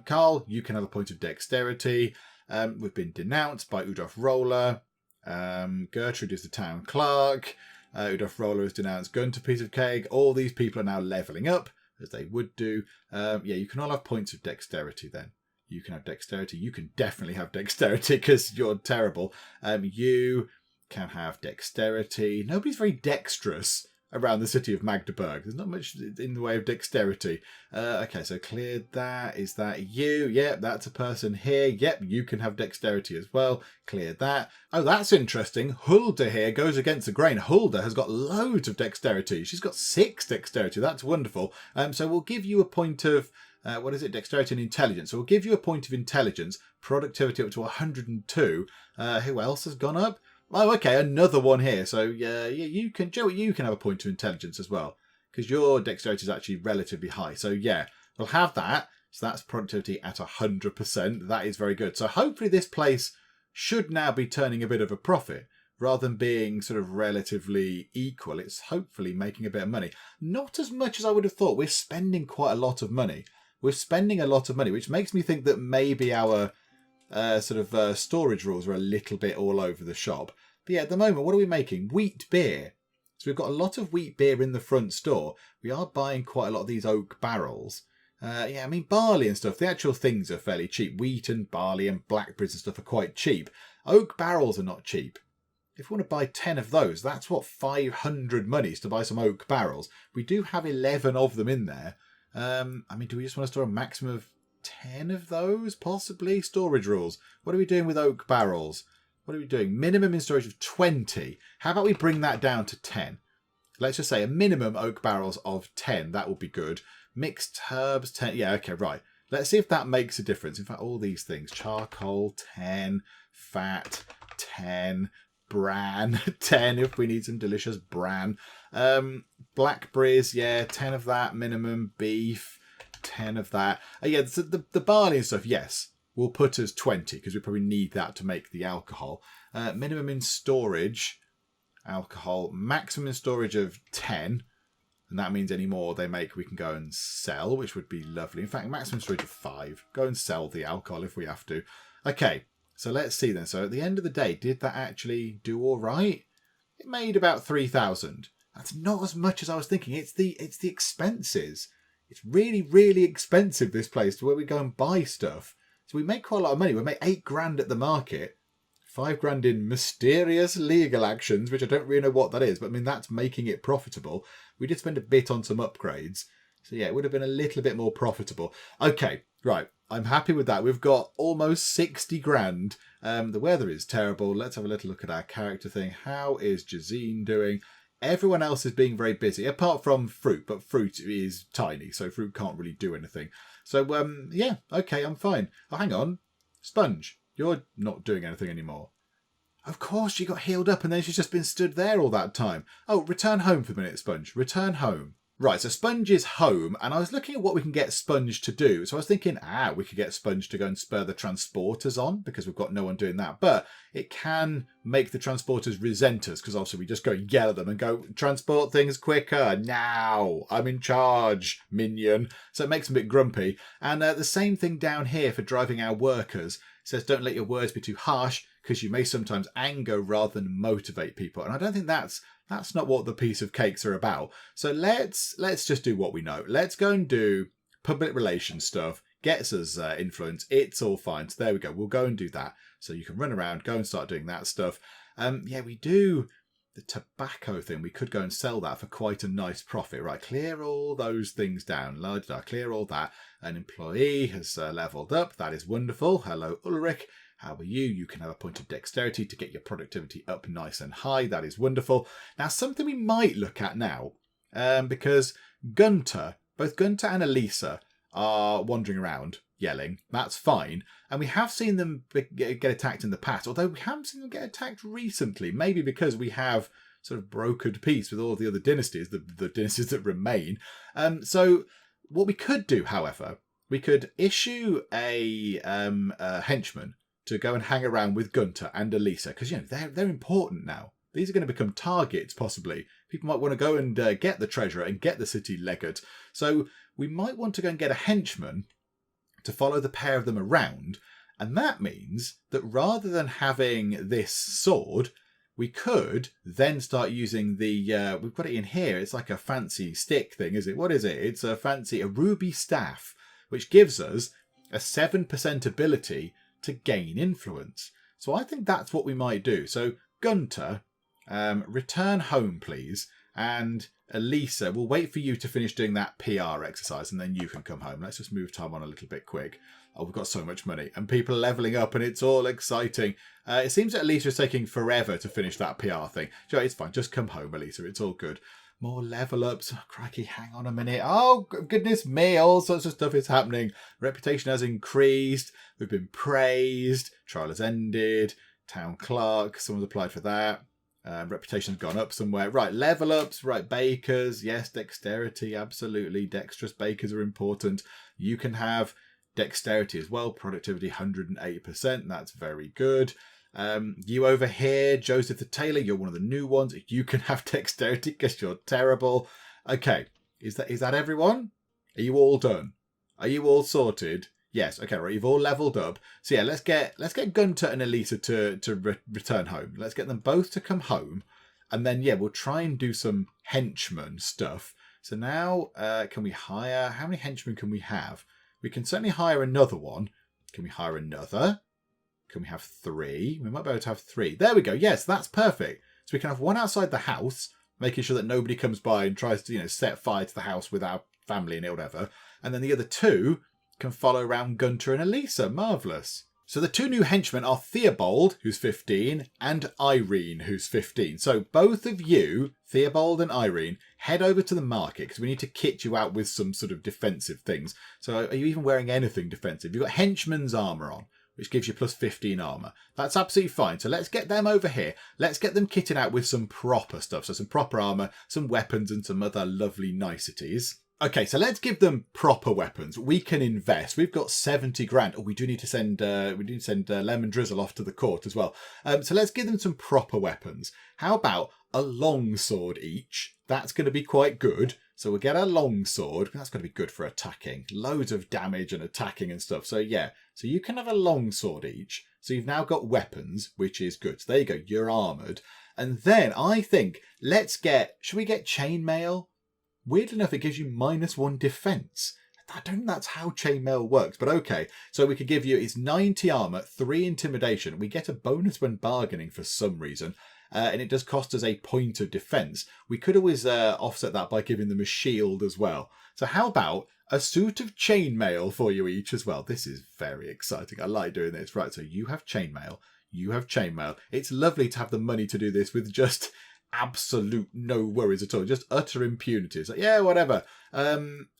Carl, you can have a point of dexterity. We've been denounced by Udolf Roller. Gertrude is the town clerk. Udolf Roller has denounced Gunter Piece of Cake. All these people are now levelling up, as they would do. Yeah, you can all have points of dexterity then. You can have dexterity. You can definitely have dexterity because you're terrible. You can have dexterity. Nobody's very dexterous around the city of Magdeburg. There's not much in the way of dexterity. Okay, so cleared that. Is that you? Yep, that's a person here. Yep, you can have dexterity as well. Cleared that. Oh, that's interesting. Hulda here goes against the grain. Hulda has got loads of dexterity. She's got 6 dexterity. That's wonderful. So we'll give you a point of... what is it? Dexterity and intelligence. So we'll give you a point of intelligence. Productivity up to 102. Who else has gone up? Oh, okay, another one here. So yeah, you can, Joey, you can have a point of intelligence as well, because your dexterity is actually relatively high. So yeah, we'll have that. So that's productivity at 100%. That is very good. So hopefully this place should now be turning a bit of a profit rather than being sort of relatively equal. It's hopefully making a bit of money. Not as much as I would have thought. We're spending quite a lot of money. We're spending a lot of money, which makes me think that maybe our storage rules are a little bit all over the shop. But yeah, at the moment, what are we making? Wheat beer. So we've got a lot of wheat beer in the front store. We are buying quite a lot of these oak barrels. Yeah, I mean, barley and stuff, the actual things are fairly cheap. Wheat and barley and blackberries and stuff are quite cheap. Oak barrels are not cheap. If we want to buy 10 of those, that's what, 500 monies to buy some oak barrels. We do have 11 of them in there. I mean, do we just want to store a maximum of 10 of those? Possibly. Storage rules. What are we doing with oak barrels? What are we doing? Minimum in storage of 20. How about we bring that down to 10? Let's just say a minimum oak barrels of 10. That would be good. Mixed herbs, 10. Yeah, okay, right. Let's see if that makes a difference. In fact, all these things. Charcoal, 10. Fat, 10. Bran, 10 if we need some delicious bran. Blackberries, yeah, 10 of that minimum. Beef, 10 of that. Yeah, so the barley and stuff, yes, we'll put as 20 because we probably need that to make the alcohol. Minimum in storage, alcohol. Maximum in storage of 10. And that means any more they make we can go and sell, which would be lovely. In fact, maximum storage of 5. Go and sell the alcohol if we have to. Okay, so let's see then. So at the end of the day, did that actually do all right? It made about 3,000. That's not as much as I was thinking. It's the expenses. It's really, really expensive, this place, to where we go and buy stuff. So we make quite a lot of money. We make 8 grand at the market. 5 grand in mysterious legal actions, which I don't really know what that is, but I mean, that's making it profitable. We did spend a bit on some upgrades. So yeah, it would have been a little bit more profitable. Okay, right. I'm happy with that. We've got almost 60 grand. The weather is terrible. Let's have a little look at our character thing. How is Jazine doing? Everyone else is being very busy, apart from Fruit, but Fruit is tiny, so Fruit can't really do anything. So, yeah, okay, I'm fine. Oh, hang on. Sponge, you're not doing anything anymore. Of course, she got healed up and then she's just been stood there all that time. Oh, return home for a minute, Sponge. Return home. Right, so Sponge is home, and I was looking at what we can get Sponge to do. So I was thinking, we could get Sponge to go and spur the transporters on, because we've got no one doing that. But it can make the transporters resent us, because obviously we just go and yell at them and go, transport things quicker, now, I'm in charge, minion. So it makes them a bit grumpy. And the same thing down here for driving our workers. It says, don't let your words be too harsh, because you may sometimes anger rather than motivate people. And I don't think that's not what the piece of cakes are about. So let's just do what we know. Let's go and do public relations stuff. Gets us influence. It's all fine. So there we go. We'll go and do that. So you can run around, go and start doing that stuff. Yeah, we do the tobacco thing. We could go and sell that for quite a nice profit. Right, clear all those things down. Clear all that. An employee has leveled up. That is wonderful. Hello, Ulrich. How are you? You can have a point of dexterity to get your productivity up nice and high. That is wonderful. Now, something we might look at now, because both Gunter and Alisa are wandering around yelling. That's fine. And we have seen them get attacked in the past, although we haven't seen them get attacked recently. Maybe because we have sort of brokered peace with all the other dynasties, the dynasties that remain. So what we could do, however, we could issue a henchman to go and hang around with Gunter and Alisa, because they're important now. These are going to become targets, possibly. People might want to go and get the treasure and get the city legated. So we might want to go and get a henchman to follow the pair of them around. And that means that rather than having this sword, we could then start using the, we've got it in here, it's like a fancy stick thing, is it? What is it? It's a ruby staff, which gives us a 7% ability to gain influence. So I think that's what we might do. So Gunter, return home, please. And Alisa, we'll wait for you to finish doing that PR exercise and then you can come home. Let's just move time on a little bit quick. Oh, we've got so much money and people are leveling up and it's all exciting. It seems that Alisa is taking forever to finish that PR thing. It's fine. Just come home, Alisa. It's all good. More level ups. Oh, crikey, hang on a minute. Oh, goodness me. All sorts of stuff is happening. Reputation has increased. We've been praised. Trial has ended. Town clerk. Someone's applied for that. Reputation's gone up somewhere. Right, level ups. Right, bakers. Yes, dexterity. Absolutely. Dexterous bakers are important. You can have dexterity as well. Productivity 108%. That's very good. You over here, Joseph the Tailor, you're one of the new ones. You can have dexterity because you're terrible. Okay, is that everyone? Are you all done? Are you all sorted? Yes. Okay, right. You've all leveled up. So yeah, let's get Gunter and Alisa to return home. Let's get them both to come home, and then yeah, we'll try and do some henchman stuff. So now, can we hire? How many henchmen can we have? We can certainly hire another one. Can we hire another? Can we have 3? We might be able to have 3. There we go. Yes, that's perfect. So we can have one outside the house, making sure that nobody comes by and tries to, set fire to the house with our family in it or whatever. And then the other 2 can follow around Gunter and Alisa. Marvellous. So the 2 new henchmen are Theobald, who's 15, and Irene, who's 15. So both of you, Theobald and Irene, head over to the market because we need to kit you out with some sort of defensive things. So are you even wearing anything defensive? You've got henchman's armour on, which gives you plus 15 armour. That's absolutely fine. So let's get them over here. Let's get them kitted out with some proper stuff. So some proper armour, some weapons and some other lovely niceties. Okay, so let's give them proper weapons. We can invest. We've got 70 grand. Oh, we do need to send Lemon Drizzle off to the court as well. So let's give them some proper weapons. How about a long sword each? That's going to be quite good. So we'll get a long sword. That's going to be good for attacking. Loads of damage and attacking and stuff. So yeah, so you can have a long sword each. So you've now got weapons, which is good. So there you go. You're armoured. And then I think should we get Chainmail? Weirdly enough, it gives you -1 defense. I don't think that's how Chainmail works, but okay. So we could give you, it's 90 armor, 3 intimidation. We get a bonus when bargaining for some reason. And it does cost us a point of defense. We could always offset that by giving them a shield as well. So how about a suit of chainmail for you each as well? This is very exciting. I like doing this. Right, so you have chainmail. You have chainmail. It's lovely to have the money to do this with just absolute no worries at all. Just utter impunity. It's like, yeah, whatever.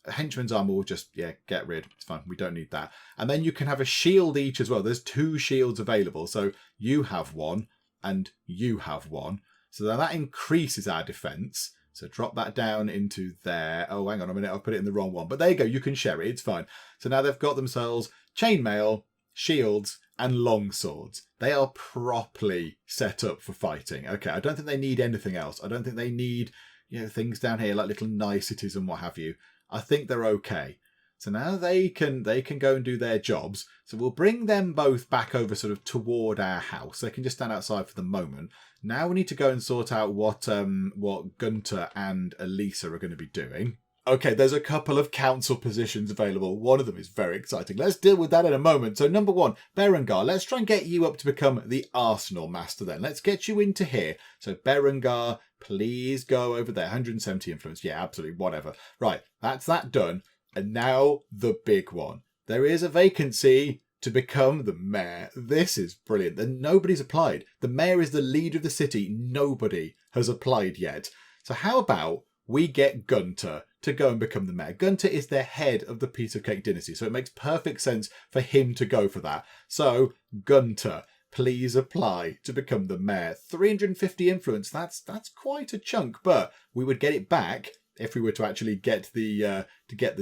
Henchman's armor will just, get rid. It's fine. We don't need that. And then you can have a shield each as well. There's 2 shields available. So you have one and you have one. So that increases our defense. So drop that down into there. Oh, hang on a minute. I've put it in the wrong one. But there you go. You can share it. It's fine. So now they've got themselves chainmail, shields, and long swords. They are properly set up for fighting. Okay, I don't think they need anything else. I don't think they need, things down here like little niceties and what have you. I think they're okay. So now they can go and do their jobs. So we'll bring them both back over sort of toward our house. They can just stand outside for the moment. Now we need to go and sort out what Gunter and Alisa are going to be doing. Okay, there's a couple of council positions available. One of them is very exciting. Let's deal with that in a moment. So number 1, Berengar. Let's try and get you up to become the Arsenal Master then. Let's get you into here. So Berengar, please go over there. 170 influence. Yeah, absolutely. Whatever. Right, that's that done. And now the big one. There is a vacancy to become the mayor. This is brilliant. And nobody's applied. The mayor is the leader of the city. Nobody has applied yet. So how about we get Gunter to go and become the mayor. Gunter is the head of the piece of cake dynasty, so it makes perfect sense for him to go for that. So, Gunter, please apply to become the mayor. 350 influence, that's quite a chunk, but we would get it back if we were to actually get the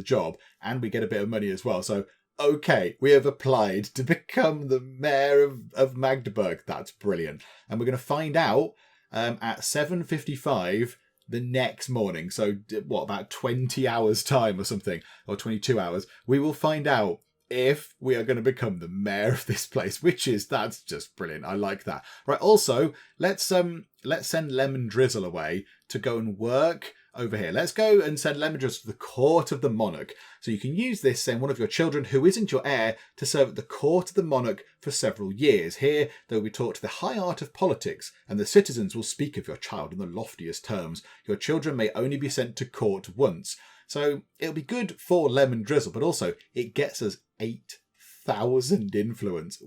job, and we get a bit of money as well. So, okay, we have applied to become the mayor of Magdeburg. That's brilliant. And we're going to find out at 7:55 the next morning. So, what, about 20 hours time or something, or 22 hours. We will find out if we are going to become the mayor of this place, that's just brilliant. I like that. Right, also, let's send Lemon Drizzle away to go and work over here. Let's go and send Lemon Drizzle to the court of the monarch. So you can use this, send one of your children who isn't your heir to serve at the court of the monarch for several years. Here, they will be taught the high art of politics, and the citizens will speak of your child in the loftiest terms. Your children may only be sent to court once. So it'll be good for Lemon Drizzle, but also it gets us 8,000 influence.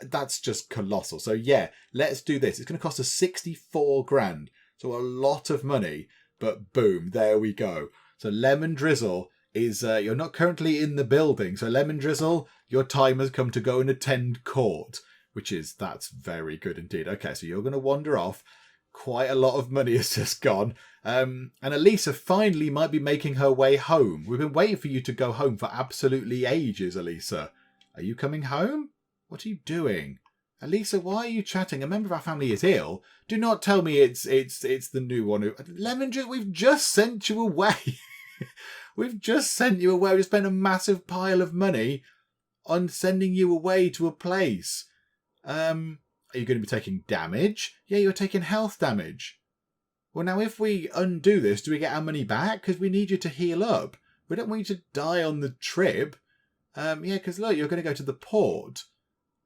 That's just colossal. So yeah, let's do this. It's going to cost us 64 grand. So a lot of money, but boom, there we go. So Lemon Drizzle is, you're not currently in the building. So Lemon Drizzle, your time has come to go and attend court, that's very good indeed. Okay, so you're going to wander off. Quite a lot of money has just gone. And Alisa finally might be making her way home. We've been waiting for you to go home for absolutely ages, Alisa. Are you coming home? What are you doing? Alisa, why are you chatting? A member of our family is ill. Do not tell me it's the new one. Lemon Drizzle, we've just sent you away. We've just sent you away. We spent a massive pile of money on sending you away to a place. Are you going to be taking damage? Yeah, you're taking health damage. Well, now, if we undo this, do we get our money back? Because we need you to heal up. We don't want you to die on the trip. Yeah, because look, you're going to go to the port.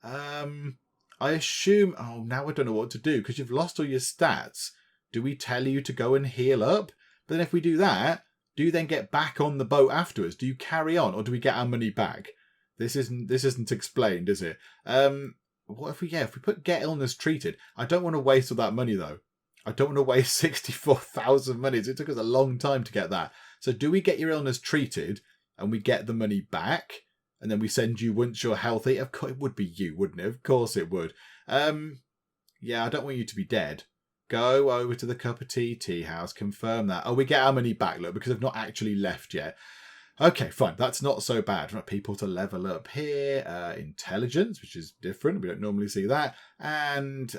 I assume... Oh, now I don't know what to do because you've lost all your stats. Do we tell you to go and heal up? But then if we do that, do you then get back on the boat afterwards? Do you carry on or do we get our money back? This isn't explained, is it? What if we put get illness treated? I don't want to waste all that money though. I don't want to waste 64,000 money. It took us a long time to get that. So do we get your illness treated and we get the money back and then we send you once you're healthy? Of course, it would be you, wouldn't it? Of course it would. Yeah, I don't want you to be dead. Go over to the cup of tea house, confirm that. Oh, we get our money back, look, because I've not actually left yet. Okay, fine. That's not so bad. Right, people to level up here. Intelligence, which is different. We don't normally see that. And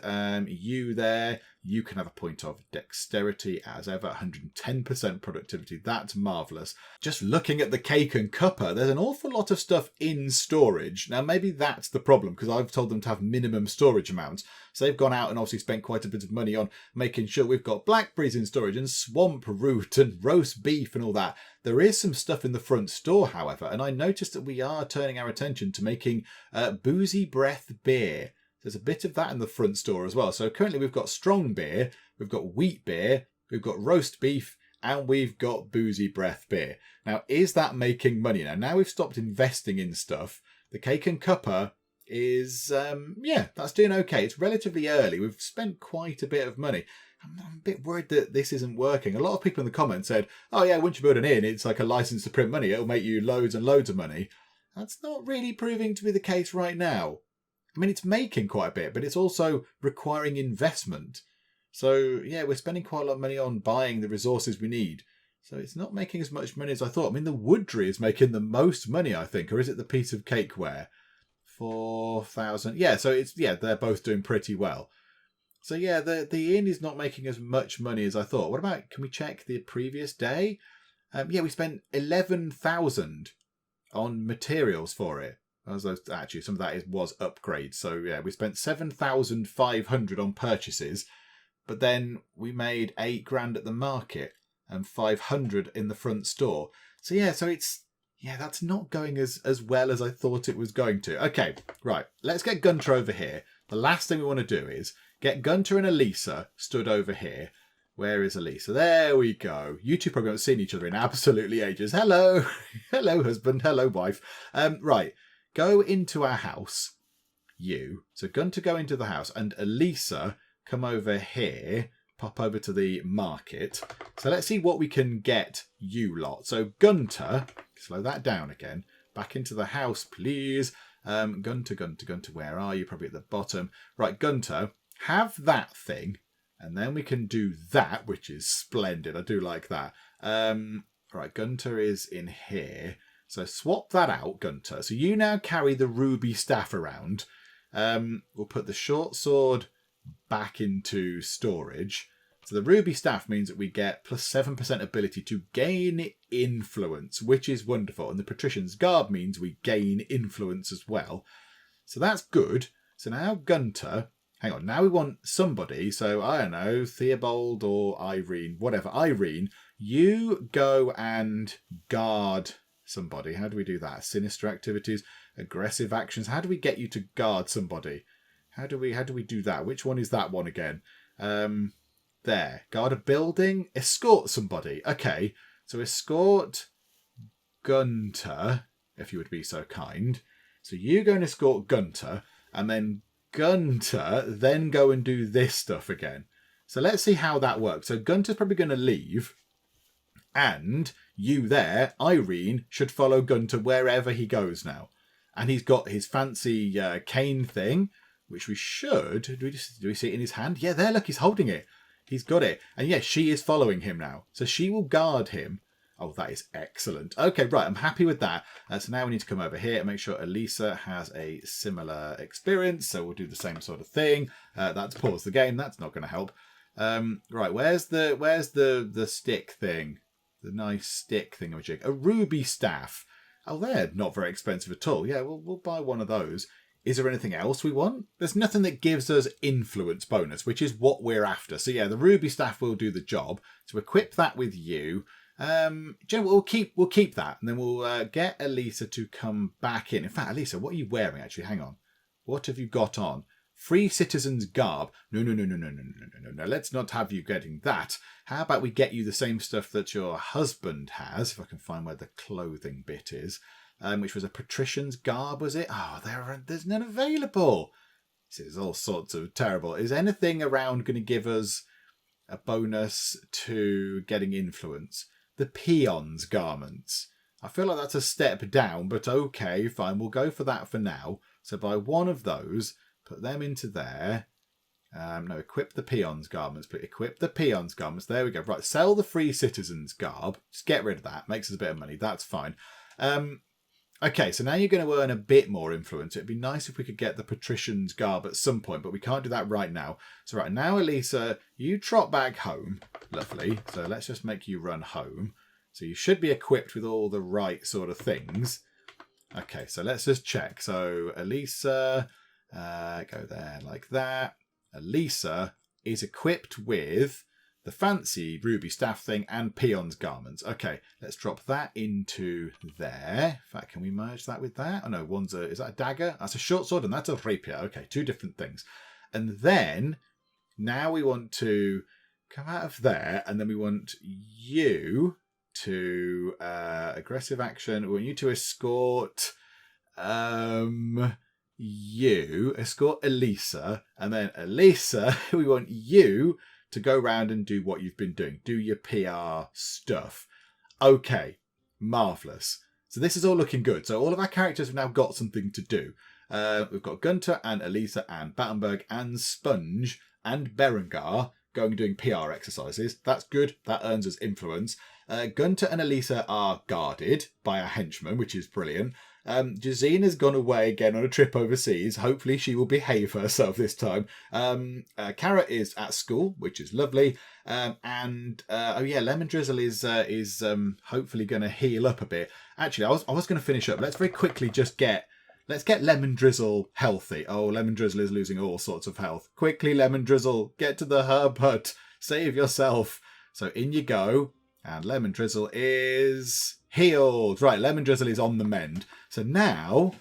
you there, you can have a point of dexterity as ever. 110% productivity. That's marvellous. Just looking at the Cake and Cuppa, there's an awful lot of stuff in storage. Now, maybe that's the problem, because I've told them to have minimum storage amounts. So they've gone out and obviously spent quite a bit of money on making sure we've got blackberries in storage and swamp root and roast beef and all that. There is some stuff in the front store, however, and I noticed that we are turning our attention to making boozy breath beer. There's a bit of that in the front store as well. So currently we've got strong beer, we've got wheat beer, we've got roast beef, and we've got boozy breath beer. Now, is that making money? Now we've stopped investing in stuff. The Cake and Cuppa is, that's doing okay. It's relatively early. We've spent quite a bit of money. I'm a bit worried that this isn't working. A lot of people in the comments said, oh yeah, once you build an inn, it's like a license to print money. It'll make you loads and loads of money. That's not really proving to be the case right now. I mean, it's making quite a bit, but it's also requiring investment. So yeah, we're spending quite a lot of money on buying the resources we need. So it's not making as much money as I thought. I mean, the woodry is making the most money, I think. Or is it the piece of cakeware? 4,000. Yeah, so they're both doing pretty well. So yeah, the inn is not making as much money as I thought. What about, can we check the previous day? Yeah, we spent 11,000 on materials for it. Actually, some of that was upgrades. So yeah, we spent 7,500 on purchases, but then we made 8 grand at the market and 500 in the front store. So yeah, that's not going as well as I thought it was going to. Okay, right, let's get Gunter over here. The last thing we want to do is get Gunter and Alisa stood over here. Where is Alisa? There we go. You two probably haven't seen each other in absolutely ages. Hello. Hello, husband. Hello, wife. Right. Go into our house. You. So Gunter, go into the house. And Alisa, come over here. pop over to the market. So let's see what we can get you lot. So Gunter, slow that down again. Back into the house, please. Gunter, where are you? Probably at the bottom. Right, Gunter, have that thing. And then we can do that, which is splendid. I do like that. Right, Gunter is in here. So swap that out, Gunter. So you now carry the ruby staff around. We'll put the short sword back into storage. So the ruby staff means that we get plus 7% ability to gain influence, which is wonderful. And the patrician's garb means we gain influence as well. So that's good. So now Gunter, hang on, now we want somebody. So I don't know, Theobald or Irene, whatever. Irene, you go and guard somebody. How do we do that? Sinister activities, aggressive actions. How do we get you to guard somebody? How do we do that? Which one is that one again? There. Guard a building. Escort somebody. Okay. So escort Gunter, if you would be so kind. So you go and escort Gunter, and then Gunter then go and do this stuff again. So let's see how that works. So Gunter's probably going to leave, and you there, Irene, should follow Gunter wherever he goes now. And he's got his fancy cane thing, which we should... Do we see it in his hand? Yeah, there, look, he's holding it. He's got it. And yes, she is following him now. So she will guard him. Oh, that is excellent. Okay, right, I'm happy with that. So now we need to come over here and make sure Alisa has a similar experience. So we'll do the same sort of thing. That's pause the game. That's not going to help. Right, where's the stick thing? The nice stick thing of a jig. A ruby staff. Oh, they're not very expensive at all. Yeah, we'll buy one of those. Is there anything else we want? There's nothing that gives us influence bonus, which is what we're after. So yeah, the ruby staff will do the job. So equip that with you. We'll keep that, and then we'll get Alisa to come back in. In fact, Alisa, what are you wearing actually? Hang on. What have you got on? Free citizen's garb. No. Let's not have you getting that. How about we get you the same stuff that your husband has, if I can find where the clothing bit is, which was a patrician's garb, was it? Oh, there's none available. This is all sorts of terrible. Is anything around going to give us a bonus to getting influence? The peon's garments. I feel like that's a step down, but okay, fine. We'll go for that for now. So buy one of those, put them into there. No, equip the peon's garments, but equip the peon's garments. There we go. Right, sell the free citizen's garb. Just get rid of that. Makes us a bit of money. That's fine. Okay, so now you're going to earn a bit more influence. It'd be nice if we could get the patrician's garb at some point, but we can't do that right now. So right now, Alisa, you trot back home. Lovely. So let's just make you run home. So you should be equipped with all the right sort of things. Okay, so let's just check. So Alisa, go there like that. Alisa is equipped with the fancy ruby staff thing and peon's garments. Okay, let's drop that into there. In fact, can we merge that with that? Oh no, is that a dagger? That's a short sword and that's a rapier. Okay, two different things. And then now we want to come out of there, and then we want you to aggressive action. We want you to escort escort Alisa, and then Alisa, we want you to go around and do what you've been doing. Do your PR stuff. Okay, marvellous. So this is all looking good. So all of our characters have now got something to do. We've got Gunter and Alisa and Battenberg and Sponge and Berengar going and doing PR exercises. That's good. That earns us influence. Gunter and Alisa are guarded by a henchman, which is brilliant. Jazine has gone away again on a trip overseas. Hopefully she will behave herself this time. Cara is at school, which is lovely. Lemon Drizzle is hopefully going to heal up a bit. Actually, I was going to finish up. Let's very quickly let's get Lemon Drizzle healthy. Oh, Lemon Drizzle is losing all sorts of health. Quickly, Lemon Drizzle, get to the herb hut. Save yourself. So in you go. And Lemon Drizzle is healed. Right, Lemon Drizzle is on the mend. So now,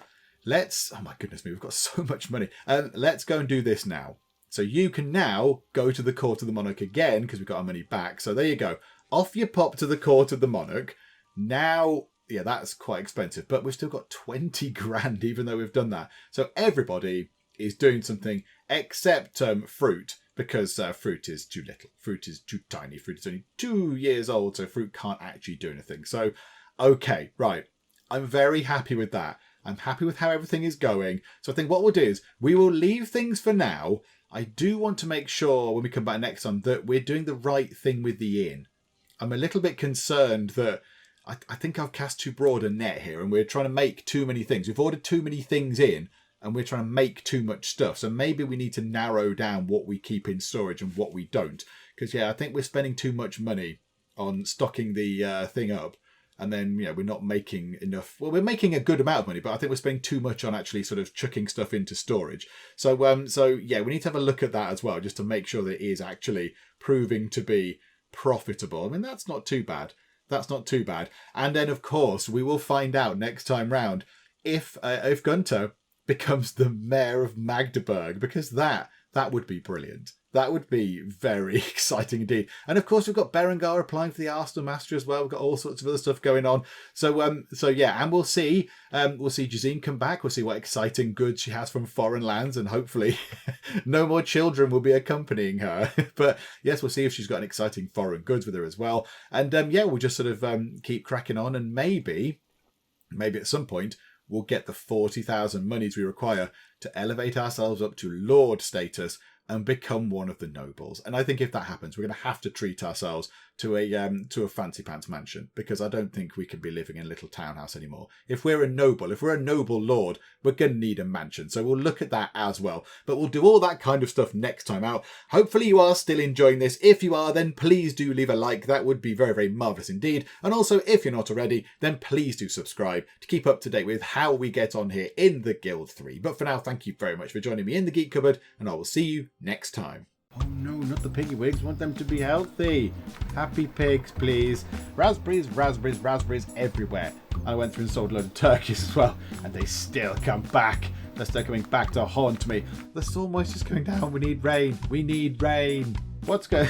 oh my goodness me, we've got so much money. Let's go and do this now. So you can now go to the Court of the Monarch again, because we've got our money back. So there you go. Off you pop to the Court of the Monarch. Now, yeah, that's quite expensive, but we've still got 20 grand, even though we've done that. So everybody is doing something except Fruit, because fruit is too little. Fruit is too tiny. Fruit is only 2 years old, so fruit can't actually do anything. So, okay, right. I'm very happy with that. I'm happy with how everything is going. So I think what we'll do is we will leave things for now. I do want to make sure when we come back next time that we're doing the right thing with the inn. I'm a little bit concerned that I think I've cast too broad a net here and we're trying to make too many things. We've ordered too many things in and we're trying to make too much stuff. So maybe we need to narrow down what we keep in storage and what we don't. Because, yeah, I think we're spending too much money on stocking the thing up. And then, we're not making enough. Well, we're making a good amount of money, but I think we're spending too much on actually sort of chucking stuff into storage. So yeah, we need to have a look at that as well, just to make sure that it is actually proving to be profitable. I mean, that's not too bad. That's not too bad. And then, of course, we will find out next time round if Gunter becomes the mayor of Magdeburg, because that would be brilliant. That would be very exciting indeed. And of course, we've got Berengar applying for the Arsenal Master as well. We've got all sorts of other stuff going on. So yeah, and we'll see Jazine come back. We'll see what exciting goods she has from foreign lands, and hopefully no more children will be accompanying her. But yes, we'll see if she's got an exciting foreign goods with her as well. And yeah, we'll just sort of keep cracking on, and maybe at some point we'll get the 40,000 monies we require to elevate ourselves up to Lord status and become one of the nobles. And I think if that happens, we're going to have to treat ourselves to a fancy pants mansion, because I don't think we can be living in a little townhouse anymore. If we're a noble lord, we're going to need a mansion. So we'll look at that as well. But we'll do all that kind of stuff next time out. Hopefully you are still enjoying this. If you are, then please do leave a like. That would be very, very marvellous indeed. And also, if you're not already, then please do subscribe to keep up to date with how we get on here in the Guild 3. But for now, thank you very much for joining me in the Geek Cupboard, and I will see you next time. Oh no, not the piggy wigs. Want them to be healthy. Happy pigs, please. Raspberries, raspberries, raspberries everywhere. I went through and sold a load of turkeys as well, and they still come back. They're still coming back to haunt me. The soil moisture's going down. We need rain. We need rain. What's going